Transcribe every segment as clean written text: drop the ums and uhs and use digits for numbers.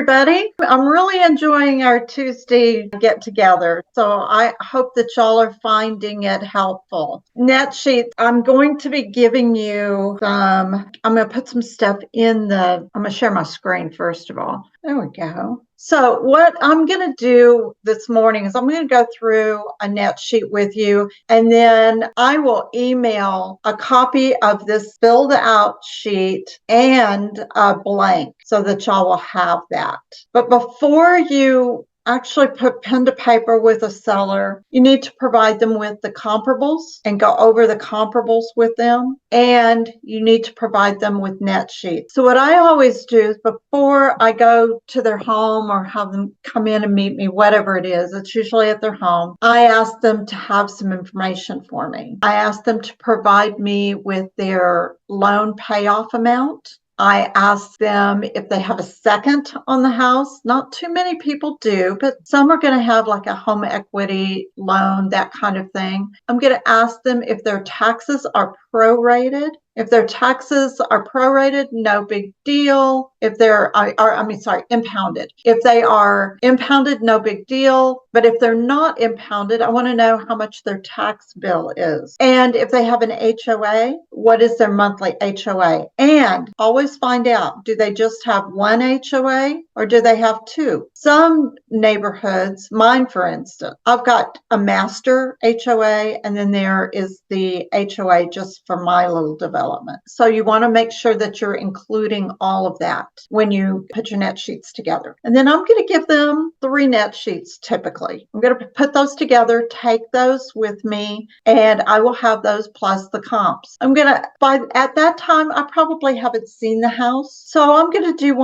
everybody. I'm really enjoying our Tuesday get together. So I hope that y'all are finding it helpful. NetSheet, I'm going to be giving you I'm going to put some stuff I'm going to share my screen first of all. There we go. So what I'm going to do this morning is I'm going to go through a net sheet with you, and then I will email a copy of this filled out sheet and a blank so that y'all will have that. But before you actually put pen to paper with a seller, you need to provide them with the comparables and go over the comparables with them. And you need to provide them with net sheets. So what I always do is before I go to their home or have them come in and meet me, whatever it is, it's usually at their home, I ask them to have some information for me. I ask them to provide me with their loan payoff amount. I ask them if they have a second on the house. Not too many people do, but some are going to have like a home equity loan, that kind of thing. I'm going to ask them if their taxes are prorated. If their taxes are prorated, no big deal. If they're, impounded. If they are impounded, no big deal. But if they're not impounded, I want to know how much their tax bill is. And if they have an HOA, what is their monthly HOA? And always find out, do they just have one HOA or do they have two? Some neighborhoods, mine for instance, I've got a master HOA and then there is the HOA just for my little development. So you want to make sure that you're including all of that when you put your net sheets together. And then I'm going to give them 3 net sheets typically. I'm going to put those together, take those with me, and I will have those plus the comps. At that time, I probably haven't seen the house. So I'm going to do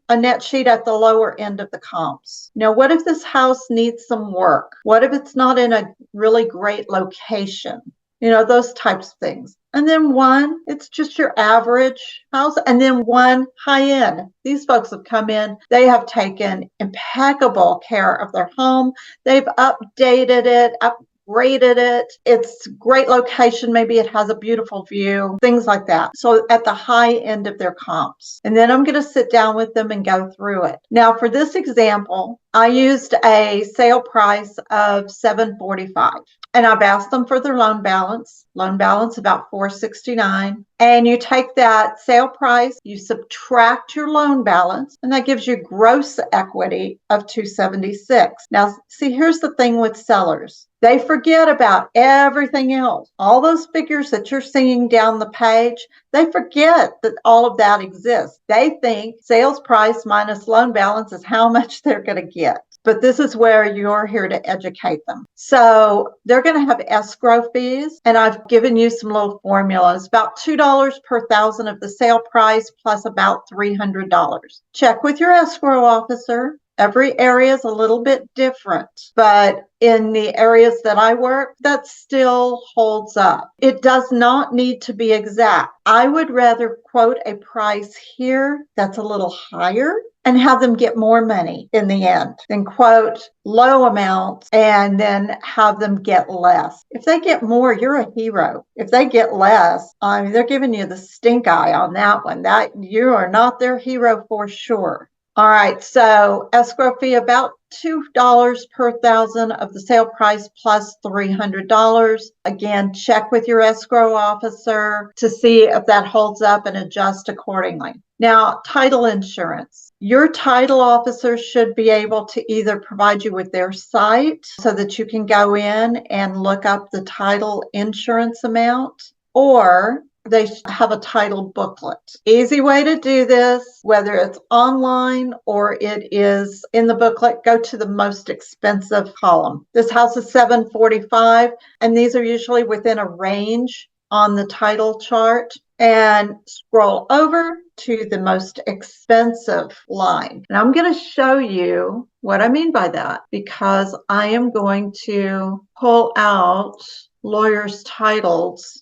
a net sheet at the lower end of the comps. Now, what if this house needs some work? What if it's not in a really great location? Those types of things. And then one, it's just your average house. And then one high end. These folks have come in. They have taken impeccable care of their home. They've updated it, upgraded it. It's great location. Maybe it has a beautiful view, things like that. So at the high end of their comps. And then I'm going to sit down with them and go through it. Now for this example, I used a sale price of $745. And I've asked them for their loan balance about $469. And you take that sale price, you subtract your loan balance, and that gives you gross equity of $276. Now, see, here's the thing with sellers. They forget about everything else. All those figures that you're seeing down the page, they forget that all of that exists. They think sales price minus loan balance is how much they're going to get. But this is where you're here to educate them. So they're going to have escrow fees, and I've given you some little formulas, about $2 per 1,000 of the sale price plus about $300. Check with your escrow officer. Every area is a little bit different, but in the areas that I work, that still holds up. It does not need to be exact. I would rather quote a price here that's a little higher and have them get more money in the end than quote low amounts and then have them get less. If they get more, you're a hero. If they get less, they're giving you the stink eye on that one. That you are not their hero for sure. All right, so escrow fee about $2 per 1,000 of the sale price plus $300. Again, check with your escrow officer to see if that holds up and adjust accordingly. Now, title insurance. Your title officer should be able to either provide you with their site so that you can go in and look up the title insurance amount, or they have a title booklet. Easy way to do this, whether it's online or it is in the booklet, go to the most expensive column. This house is $745, and these are usually within a range on the title chart. And scroll over to the most expensive line. And I'm going to show you what I mean by that, because I am going to pull out lawyer's titles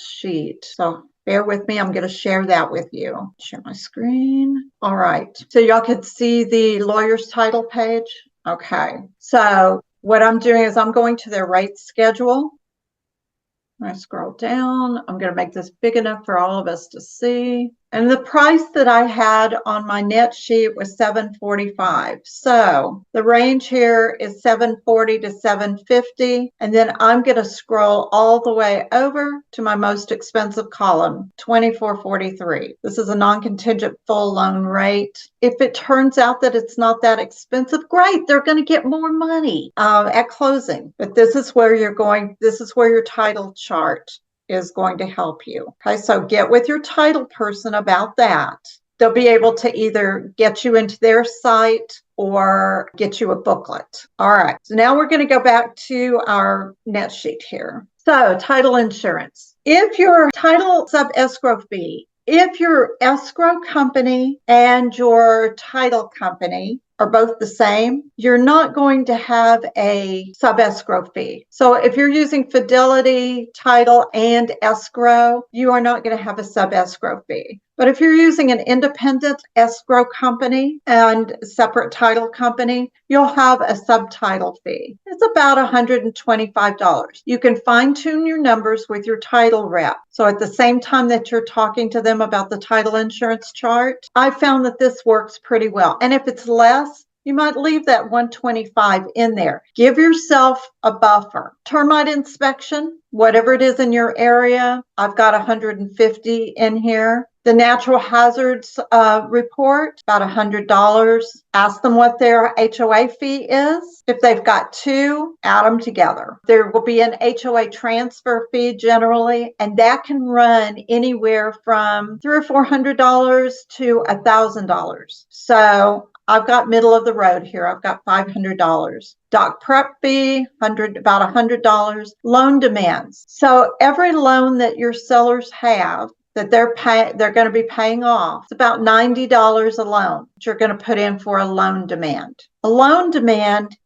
sheet. So bear with me. I'm going to share that with you. Share my screen. All right. So y'all could see the lawyer's title page. Okay. So what I'm doing is I'm going to their rate schedule. I scroll down. I'm going to make this big enough for all of us to see. And the price that I had on my net sheet was $745. So the range here is $740 to $750. And then I'm going to scroll all the way over to my most expensive column, $2443. This is a non-contingent full loan rate. If it turns out that it's not that expensive, great, they're going to get more money at closing. But this is where your title chart is going to help you. Okay, so get with your title person about that. They'll be able to either get you into their site or get you a booklet. All right, so now we're going to go back to our net sheet here. So title insurance. If your title sub escrow fee, if your escrow company and your title company are both the same, you're not going to have a sub-escrow fee. So if you're using Fidelity, title, and escrow, you are not going to have a sub-escrow fee. But if you're using an independent escrow company and separate title company, you'll have a subtitle fee. It's about $125. You can fine-tune your numbers with your title rep. So at the same time that you're talking to them about the title insurance chart, I found that this works pretty well. And if it's less, you might leave that 125 in there. Give yourself a buffer. Termite inspection, whatever it is in your area, I've got 150 in here. The natural hazards report, about $100. Ask them what their HOA fee is. If they've got two, add them together. There will be an HOA transfer fee generally, and that can run anywhere from $300 or $400 to $1,000. So I've got middle of the road here. I've got $500. Doc prep fee, about $100. Loan demands. So every loan that your sellers have that they're going to be paying off, it's about $90 a loan that you're going to put in for a loan demand. A loan demand,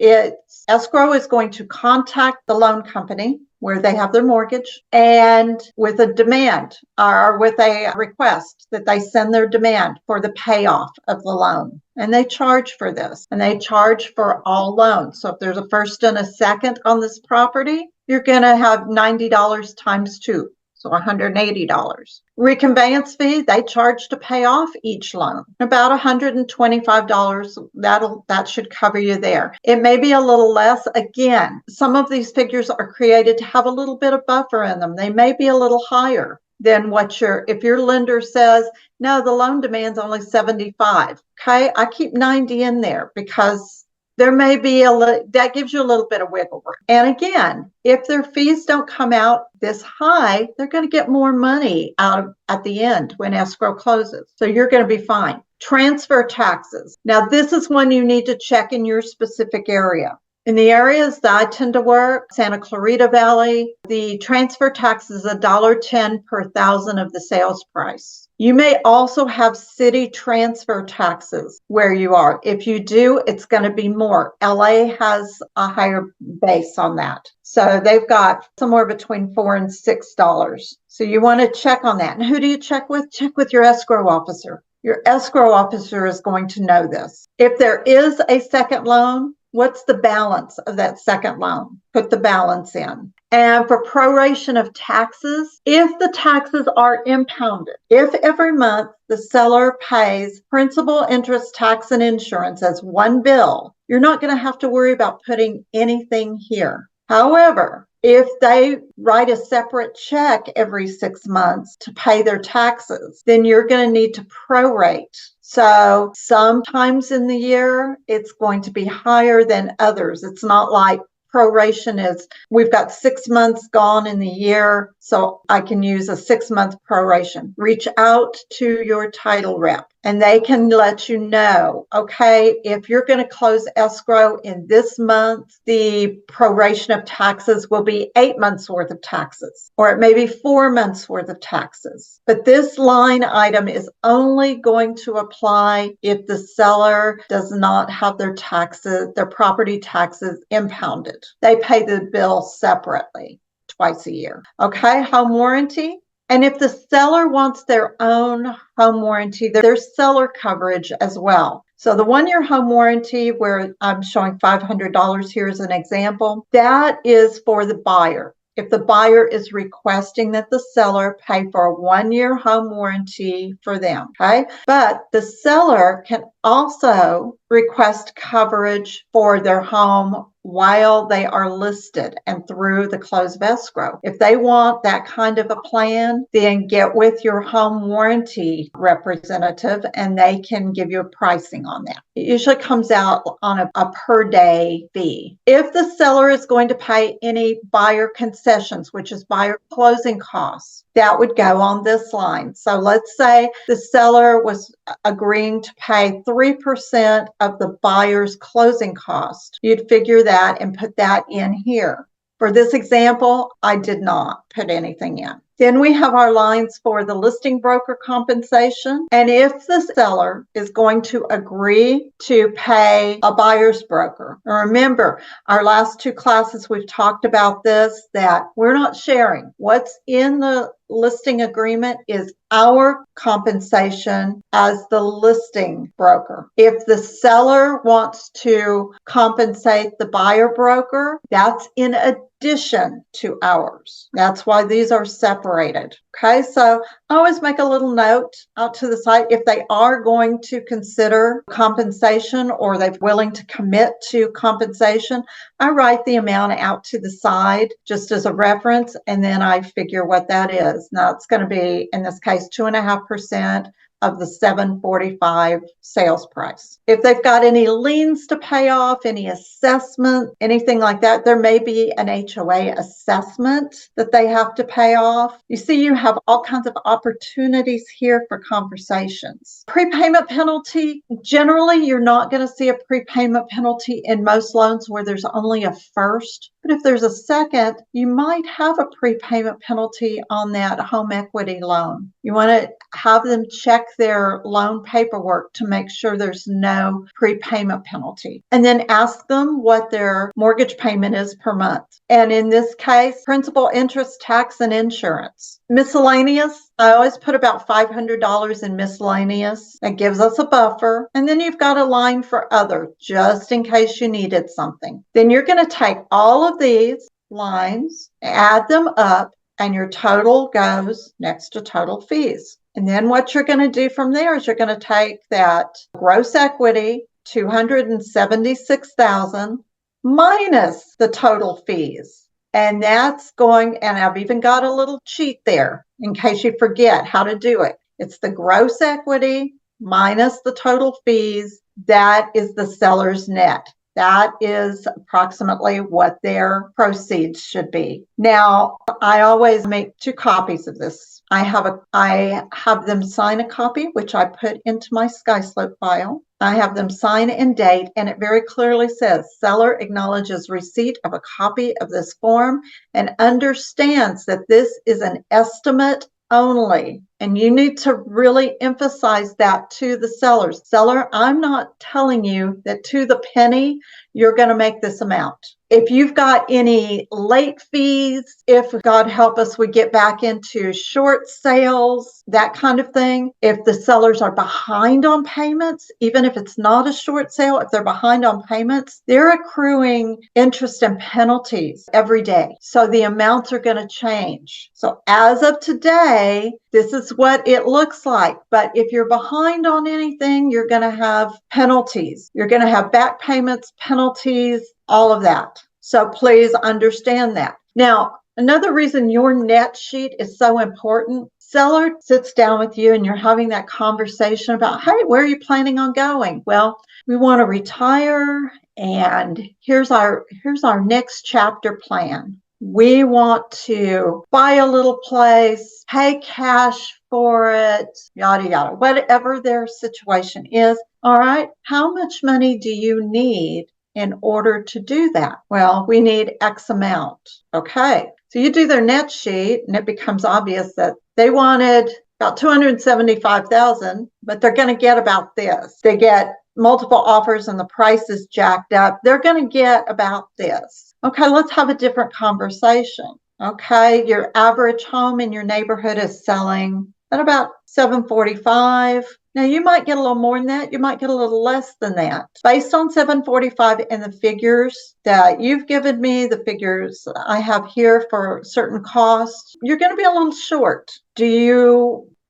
escrow is going to contact the loan company where they have their mortgage and with a demand or with a request that they send their demand for the payoff of the loan. And they charge for this, and they charge for all loans. So if there's a first and a second on this property, you're going to have $90 times 2. So $180. Reconveyance fee, they charge to pay off each loan. About $125, that should cover you there. It may be a little less. Again, some of these figures are created to have a little bit of buffer in them. They may be a little higher than if your lender says, no, the loan demand's only 75. Okay, I keep 90 in there because there may be that gives you a little bit of wiggle room. And again, if their fees don't come out this high, they're going to get more money out at the end when escrow closes. So you're going to be fine. Transfer taxes. Now, this is one you need to check in your specific area. In the areas that I tend to work, Santa Clarita Valley, the transfer tax is $1.10 per thousand of the sales price. You may also have city transfer taxes where you are. If you do, it's going to be more. LA has a higher base on that. So they've got somewhere between $4 and $6. So you want to check on that. And who do you check with? Check with your escrow officer. Your escrow officer is going to know this. If there is a second loan, what's the balance of that second loan? Put the balance in. And for proration of taxes, if the taxes are impounded, if every month the seller pays principal, interest, tax, and insurance as one bill, you're not going to have to worry about putting anything here. However, if they write a separate check every 6 months to pay their taxes, then you're going to need to prorate. So sometimes in the year, it's going to be higher than others. It's not like proration is, we've got 6 months gone in the year, so I can use a 6-month proration. Reach out to your title rep and they can let you know, okay, if you're going to close escrow in this month, the proration of taxes will be 8 months worth of taxes, or it may be 4 months worth of taxes. But this line item is only going to apply if the seller does not have their property taxes impounded. They pay the bill separately twice a year. Okay, home warranty. And if the seller wants their own home warranty, there's seller coverage as well. So the 1-year home warranty, where I'm showing $500 here as an example, that is for the buyer. if the buyer is requesting that the seller pay for a 1-year home warranty for them, okay? But the seller can also request coverage for their home while they are listed and through the close of escrow. If they want that kind of a plan, then get with your home warranty representative and they can give you a pricing on that. It usually comes out on a per day fee. If the seller is going to pay any buyer concessions, which is buyer closing costs, that would go on this line. So let's say the seller was agreeing to pay 3% of the buyer's closing cost. You'd figure that and put that in here. For this example, I did not put anything in. Then we have our lines for the listing broker compensation. And if the seller is going to agree to pay a buyer's broker, remember, our last 2 classes, we've talked about this, that we're not sharing. What's in the listing agreement is our compensation as the listing broker. If the seller wants to compensate the buyer broker, that's in addition to ours. That's why these are separated. Okay, so I always make a little note out to the side if they are going to consider compensation or they're willing to commit to compensation. I write the amount out to the side just as a reference, and then I figure what that is. Now it's going to be, in this case, 2.5% of the $745 sales price. If they've got any liens to pay off, any assessment, anything like that, there may be an HOA assessment that they have to pay off. You see, you have all kinds of opportunities here for conversations. Prepayment penalty, generally you're not going to see a prepayment penalty in most loans where there's only a first. But if there's a second, you might have a prepayment penalty on that home equity loan. You want to have them check their loan paperwork to make sure there's no prepayment penalty. And then ask them what their mortgage payment is per month. And in this case, principal, interest, tax, and insurance. Miscellaneous, I always put about $500 in miscellaneous. That gives us a buffer. And then you've got a line for other, just in case you needed something. Then you're going to take all of these lines, add them up, and your total goes next to total fees. And then what you're going to do from there is you're going to take that gross equity, $276,000, minus the total fees. And that's going, and I've even got a little cheat there in case you forget how to do it. It's the gross equity minus the total fees. That is the seller's net. That is approximately what their proceeds should be. Now, I always make 2 copies of this. I have them sign a copy, which I put into my SkySlope file. I have them sign and date, and it very clearly says, seller acknowledges receipt of a copy of this form and understands that this is an estimate only. And you need to really emphasize that to the sellers. Seller, I'm not telling you that to the penny, you're going to make this amount. If you've got any late fees, if God help us, we get back into short sales, that kind of thing. If the sellers are behind on payments, even if it's not a short sale, if they're behind on payments, they're accruing interest and penalties every day. So the amounts are going to change. So as of today, this is what it looks like. But if you're behind on anything, you're going to have penalties. You're going to have back payments, penalties, all of that. So please understand that. Now, another reason your net sheet is so important, seller sits down with you and you're having that conversation about, hey, where are you planning on going? Well, we want to retire and here's our next chapter plan. We want to buy a little place, pay cash for it, yada, yada, whatever their situation is. All right, how much money do you need in order to do that? Well, we need X amount. Okay, so you do their net sheet and it becomes obvious that they wanted about $275,000, but they're going to get about this. They get multiple offers and the price is jacked up. They're going to get about this. Okay, let's have a different conversation. Okay, your average home in your neighborhood is selling at about 745. Now you might get a little more than that. You might get a little less than that. Based on 745 and the figures that you've given me, the figures I have here for certain costs, you're going to be a little short.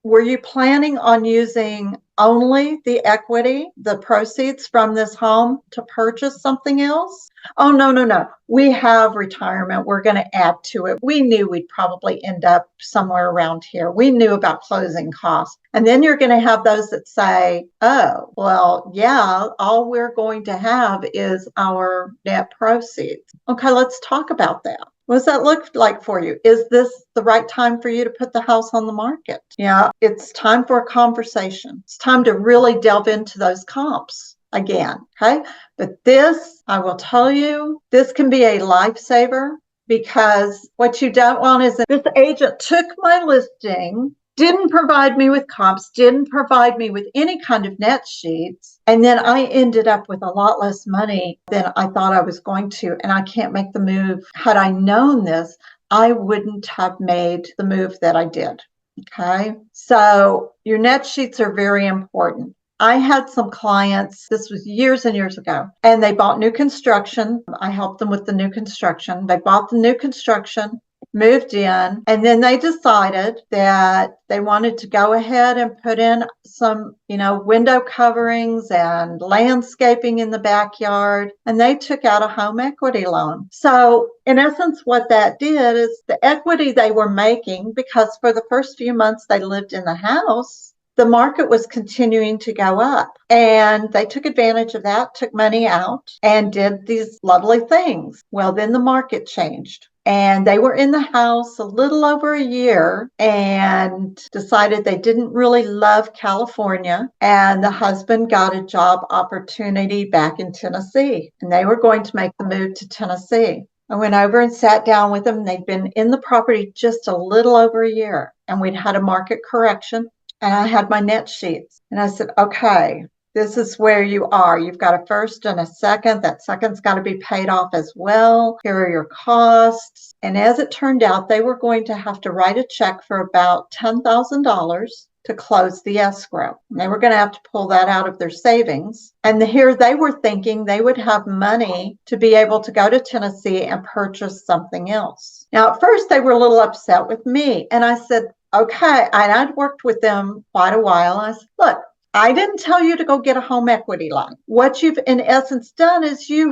Were you planning on using only the equity, the proceeds from this home to purchase something else? Oh, no, no, no. We have retirement. We're going to add to it. We knew we'd probably end up somewhere around here. We knew about closing costs. And then you're going to have those that say, oh, well, yeah, all we're going to have is our net proceeds. Okay, let's talk about that. What does that look like for you? Is this the right time for you to put the house on the market? Yeah, it's time for a conversation. It's time to really delve into those comps again, okay? But this, I will tell you, this can be a lifesaver, because what you don't want is that this agent took my listing, didn't provide me with comps, didn't provide me with any kind of net sheets, and then I ended up with a lot less money than I thought I was going to, and I can't make the move. Had I known this, I wouldn't have made the move that I did. Okay, so your net sheets are very important. I had some clients, this was years and years ago, and they bought new construction. I helped them with the new construction. They bought the new construction, moved in, and then they decided that they wanted to go ahead and put in some, window coverings and landscaping in the backyard, and they took out a home equity loan. So in essence, what that did is the equity they were making, because for the first few months they lived in the house, the market was continuing to go up, and they took advantage of that, took money out, and did these lovely things. Well, then the market changed, and they were in the house a little over a year and decided they didn't really love California, and the husband got a job opportunity back in Tennessee, and they were going to make the move to Tennessee. I went over and sat down with them. They'd been in the property just a little over a year, and we'd had a market correction. And I had my net sheets, and I said, okay, this is where you are. You've got a first and a second. That second's got to be paid off as well. Here are your costs. And as it turned out, they were going to have to write a check for about $10,000 to close the escrow. And they were going to have to pull that out of their savings. And here they were thinking they would have money to be able to go to Tennessee and purchase something else. Now, at first, they were a little upset with me. And I said, okay, and I'd worked with them quite a while. I said, look, I didn't tell you to go get a home equity loan. What you've in essence done is you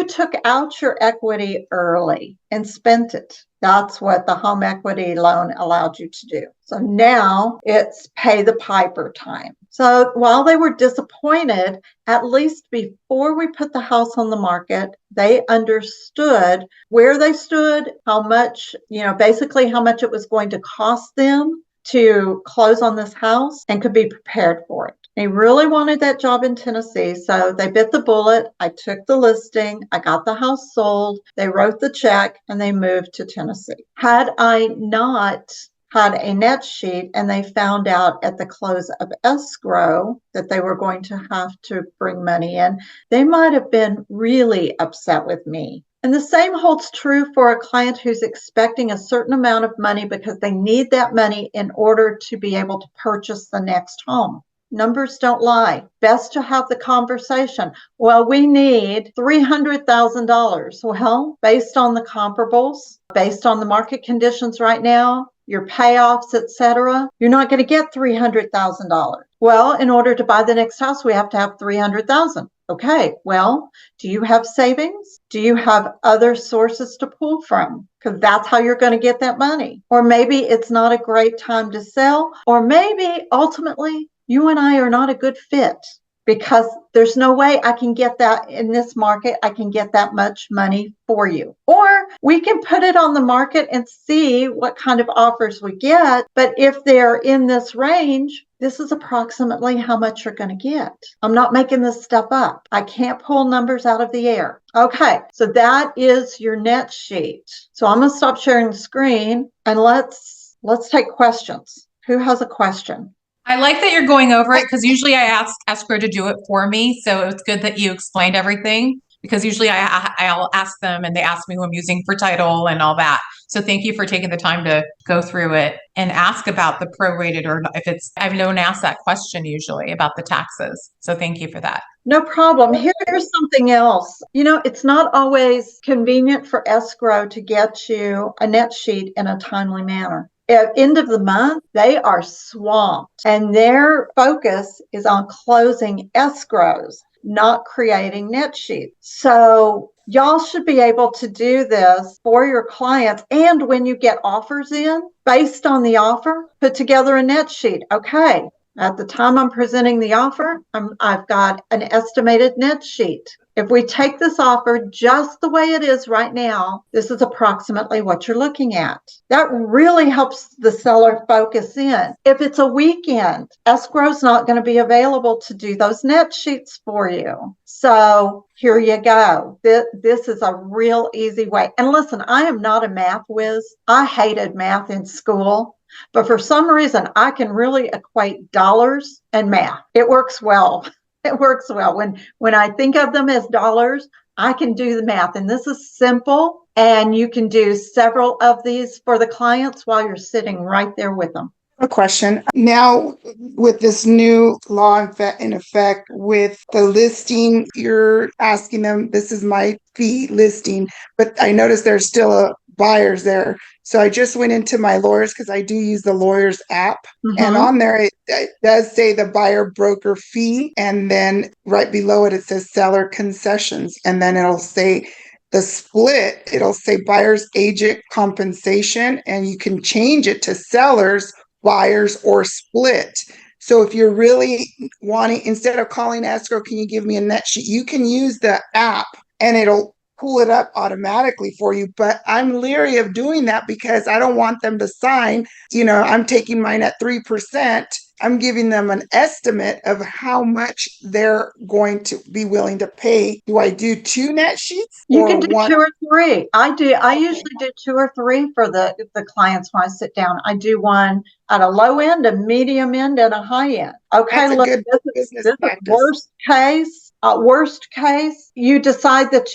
took out your equity early and spent it. That's what the home equity loan allowed you to do. So now it's pay the piper time. So while they were disappointed, at least before we put the house on the market, they understood where they stood, how much, basically how much it was going to cost them to close on this house, and could be prepared for it. They really wanted that job in Tennessee, so they bit the bullet. I took the listing, I got the house sold, they wrote the check, and they moved to Tennessee. Had I not had a net sheet and they found out at the close of escrow that they were going to have to bring money in, they might have been really upset with me. And the same holds true for a client who's expecting a certain amount of money because they need that money in order to be able to purchase the next home. Numbers don't lie. Best to have the conversation. Well, we need $300,000. Well, based on the comparables, based on the market conditions right now, your payoffs, etc., you're not going to get $300,000. Well, in order to buy the next house, we have to have $300,000. Okay, well, do you have savings? Do you have other sources to pull from? Because that's how you're going to get that money. Or maybe it's not a great time to sell, or maybe ultimately you and I are not a good fit, because there's no way I can get that in this market. I can get that much money for you. Or we can put it on the market and see what kind of offers we get. But if they're in this range, this is approximately how much you're going to get. I'm not making this stuff up. I can't pull numbers out of the air. Okay, so that is your net sheet. So I'm going to stop sharing the screen, and let's take questions. Who has a question? I like that you're going over it, because usually I ask her to do it for me. So it's good that you explained everything. because usually I'll ask them and they ask me who I'm using for title and all that. So thank you for taking the time to go through it and ask about the prorated, or if it's, I've known asked that question usually about the taxes. So thank you for that. No problem. Here's something else. It's not always convenient for escrow to get you a net sheet in a timely manner. At end of the month, they are swamped and their focus is on closing escrows, not creating net sheets. So y'all should be able to do this for your clients. And when you get offers in, based on the offer, put together a net sheet. Okay, at the time I'm presenting the offer, I've got an estimated net sheet. If we take this offer just the way it is right now, this is approximately what you're looking at. That really helps the seller focus in. If it's a weekend, escrow's not going to be available to do those net sheets for you. So here you go. This is a real easy way. And listen, I am not a math whiz. I hated math in school. But for some reason, I can really equate dollars and math. It works well. It works well. When I think of them as dollars, I can do the math. And this is simple. And you can do several of these for the clients while you're sitting right there with them. A question. Now, with this new law in effect, with the listing, you're asking them, this is my fee listing, but I noticed there's still buyers there. So I just went into my lawyers, because I do use the lawyers app. And on there, it does say the buyer broker fee. And then right below it, it says seller concessions. And then it'll say the split, it'll say buyer's agent compensation, and you can change it to sellers, buyers, or split. So if you're really wanting, instead of calling escrow, can you give me a net sheet? You can use the app and it'll pull it up automatically for you. But I'm leery of doing that because I don't want them to sign. I'm taking mine at 3%. I'm giving them an estimate of how much they're going to be willing to pay. Do I do 2 net sheets? You can do one? 2 or 3. I do. I usually do 2 or 3 for the clients when I sit down. I do one at a low end, a medium end, and a high end. Okay, look, this is worst case. Worst case, you decide that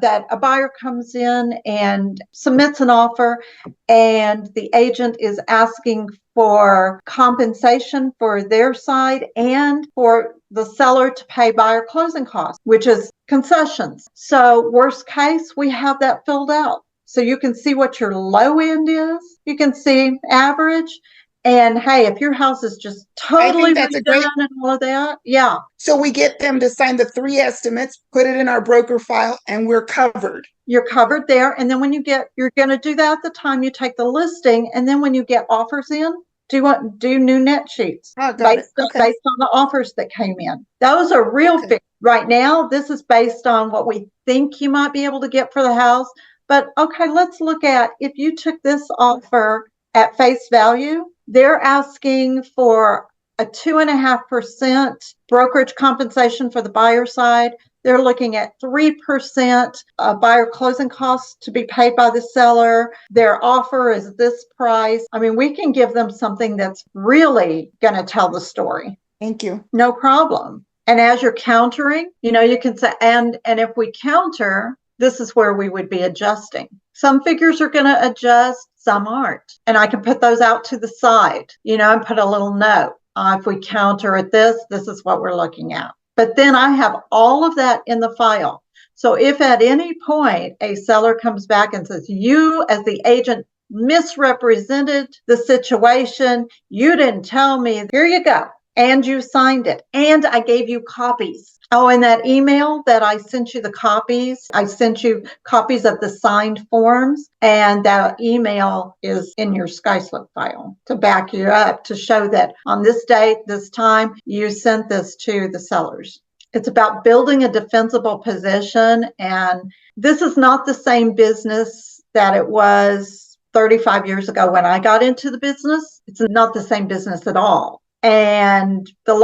that a buyer comes in and submits an offer, and the agent is asking for compensation for their side and for the seller to pay buyer closing costs, which is concessions. So worst case, we have that filled out. So you can see what your low end is. You can see average. And hey, if your house is just totally redone and all of that, yeah. So we get them to sign the 3 estimates, put it in our broker file, and we're covered. You're covered there. And then when you're going to do that at the time you take the listing. And then when you get offers in, do new net sheets based on the offers that came in. Those are real figures. Right now, this is based on what we think you might be able to get for the house. But okay, let's look at, if you took this offer at face value, they're asking for a 2.5% brokerage compensation for the buyer side. They're looking at 3% buyer closing costs to be paid by the seller. Their offer is this price. I mean, we can give them something that's really going to tell the story. Thank you. No problem. And as you're countering, you can say, and if we counter, this is where we would be adjusting. Some figures are going to adjust, some aren't. And I can put those out to the side, and put a little note. If we counter at this is what we're looking at. But then I have all of that in the file. So if at any point a seller comes back and says, you as the agent misrepresented the situation, you didn't tell me, here you go. And you signed it. And I gave you copies. Oh, in that email that I sent you the copies, I sent you copies of the signed forms, and that email is in your SkySlip file to back you up, to show that on this date, this time, you sent this to the sellers. It's about building a defensible position, and this is not the same business that it was 35 years ago when I got into the business. It's not the same business at all. And the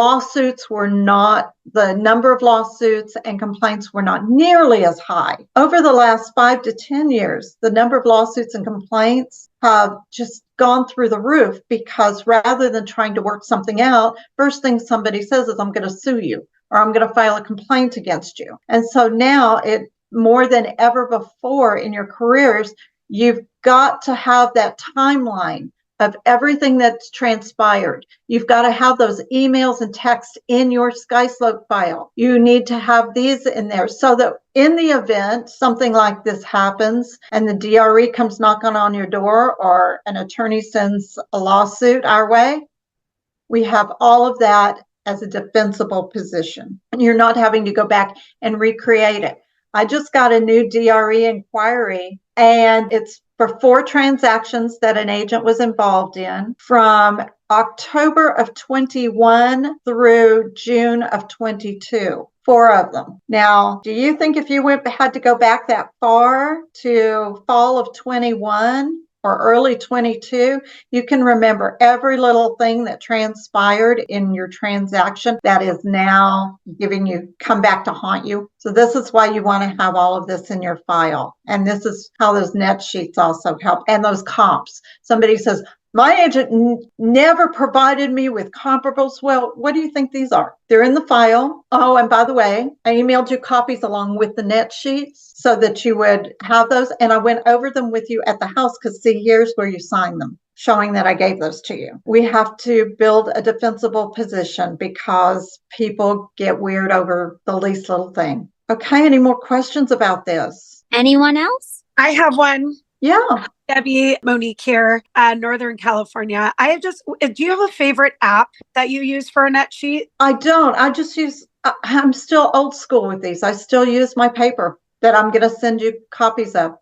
number of lawsuits and complaints were not nearly as high. Over the last 5 to 10 years, the number of lawsuits and complaints have just gone through the roof, because rather than trying to work something out, first thing somebody says is, I'm going to sue you. or I'm going to file a complaint against you. And so now it more than ever before in your careers, you've got to have that timeline of everything that's transpired. You've got to have those emails and texts in your SkySlope file. You need to have these in there so that in the event something like this happens and the DRE comes knocking on your door or an attorney sends a lawsuit our way, we have all of that as a defensible position. And you're not having to go back and recreate it. I just got a new DRE inquiry, and it's for 4 transactions that an agent was involved in from October of 21 through June of 22. 4 of them. Now, do you think if you had to go back that far to fall of 21 or early 22, you can remember every little thing that transpired in your transaction that is now giving you, come back to haunt you? So this is why you want to have all of this in your file. And this is how those net sheets also help. And those comps. Somebody says, my agent never provided me with comparables. Well, what do you think these are? They're in the file. Oh, and by the way, I emailed you copies along with the net sheets so that you would have those. And I went over them with you at the house because see, here's where you sign them, showing that I gave those to you. We have to build a defensible position because people get weird over the least little thing. Okay, any more questions about this? Anyone else? I have one. Yeah. Debbie Monique here, Northern California. Do you have a favorite app that you use for a net sheet? I don't. I just use, I'm still old school with these. I still use my paper that I'm going to send you copies of.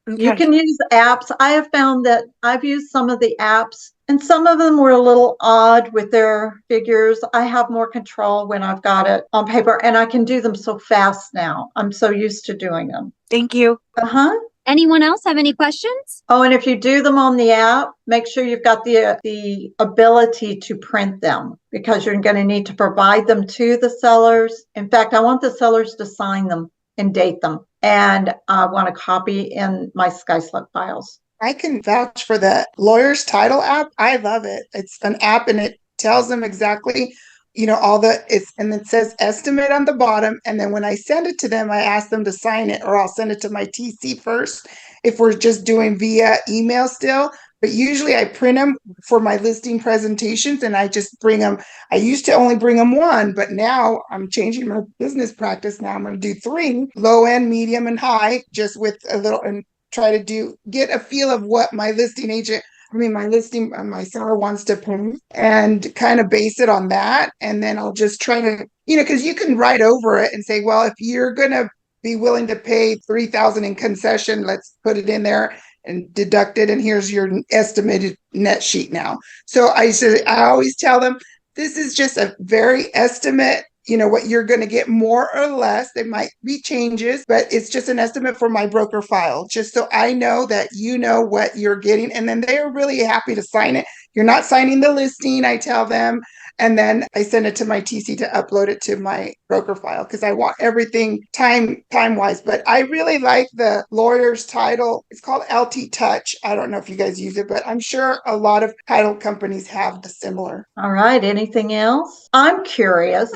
Okay. You can use apps. I have found that I've used some of the apps and some of them were a little odd with their figures. I have more control when I've got it on paper and I can do them so fast now. I'm so used to doing them. Thank you. Uh-huh. Anyone else have any questions? Oh, and if you do them on the app, make sure you've got the ability to print them because you're going to need to provide them to the sellers. In fact, I want the sellers to sign them and date them. And I want a copy in my SkySlope files. I can vouch for the lawyer's title app. I love it. It's an app and it tells them exactly, and it says estimate on the bottom. And then when I send it to them, I ask them to sign it or I'll send it to my TC first if we're just doing via email still. But usually I print them for my listing presentations and I just bring them. I used to only bring them 1, but now I'm changing my business practice. Now I'm going to do 3, low end, medium, and high, just with a little, and try to get a feel of what my seller wants to pay and kind of base it on that. And then I'll just try to, because you can write over it and say, well, if you're going to be willing to pay $3,000 in concession, let's put it in there and deduct it. And here's your estimated net sheet now. So I always tell them, this is just a very estimate, what you're going to get more or less. There might be changes, but it's just an estimate for my broker file, just so I know that you know what you're getting. And then they are really happy to sign it. You're not signing the listing, I tell them. And then I send it to my TC to upload it to my broker file because I want everything time-wise. But I really like the lawyer's title. It's called LT Touch. I don't know if you guys use it, but I'm sure a lot of title companies have the similar. All right. Anything else? I'm curious.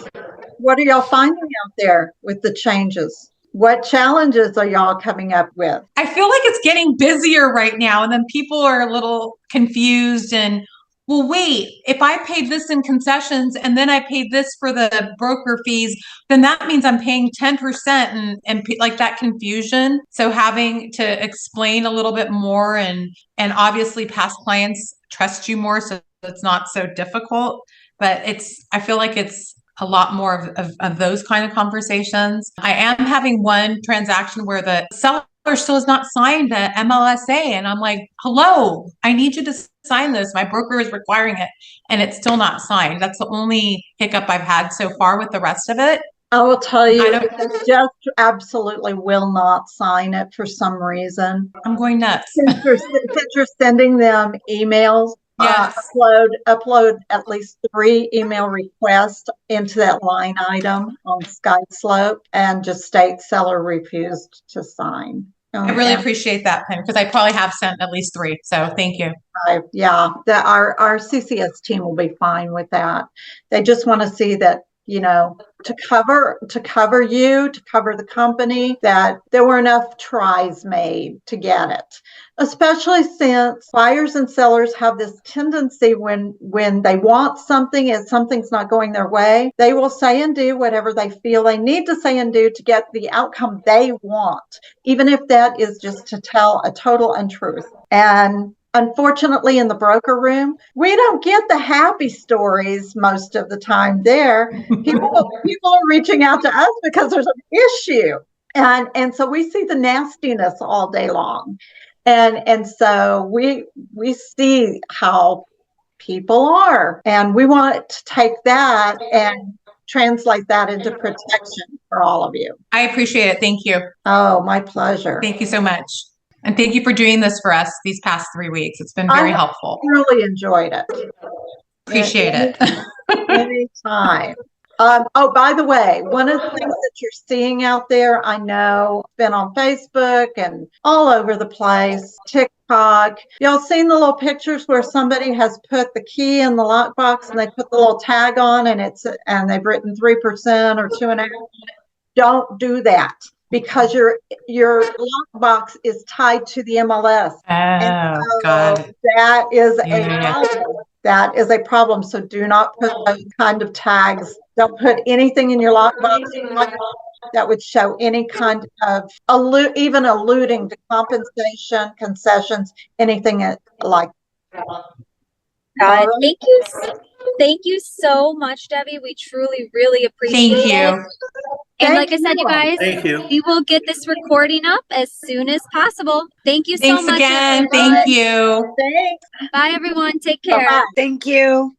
What are y'all finding out there with the changes? What challenges are y'all coming up with? I feel like it's getting busier right now, and then people are a little confused and, well, wait, if I paid this in concessions and then I paid this for the broker fees, then that means I'm paying 10% and like that confusion. So having to explain a little bit more and obviously past clients trust you more, so it's not so difficult. But I feel like it's a lot more of those kind of conversations. I am having one transaction where the seller still has not signed the MLSA. And I'm like, hello, I need you to sign this. My broker is requiring it. And it's still not signed. That's the only hiccup I've had so far. With the rest of it, I will tell you, they just absolutely will not sign it for some reason. I'm going nuts. Since you're sending them emails, yes. Upload at least 3 email requests into that line item on SkySlope and just state seller refused to sign. I really appreciate that, Pam, because I probably have sent at least 3. So thank you. Yeah, our CCS team will be fine with that. They just want to see that to cover you, to cover the company, that there were enough tries made to get it. Especially since buyers and sellers have this tendency when they want something and something's not going their way, they will say and do whatever they feel they need to say and do to get the outcome they want, even if that is just to tell a total untruth. And unfortunately, in the broker room, we don't get the happy stories most of the time there. People are reaching out to us because there's an issue. And so we see the nastiness all day long. And so we see how people are, and we want to take that and translate that into protection for all of you. I appreciate it. Thank you. Oh, my pleasure. Thank you so much. And thank you for doing this for us these past 3 weeks. It's been very helpful. Really enjoyed it. Appreciate it. Anytime. Oh, by the way, one of the things that you're seeing out there, I know, been on Facebook and all over the place, TikTok. Y'all seen the little pictures where somebody has put the key in the lockbox and they put the little tag on and they've written 3% or 2.5%. Don't do that, because your lockbox is tied to the MLS. Oh, God. That is a problem. That is a problem. So do not put those kind of tags. Don't put anything in your lockbox that would show any kind of even alluding to compensation, concessions, anything like that. Got it. Thank you so much, Debbie. We truly, really appreciate it. Thank you. And like I said, you guys, Thank you. we will get this recording up as soon as possible. Thank you so Thanks much. again. Everyone. Thank you. Thanks. Bye, everyone. Take care. Bye-bye. Thank you.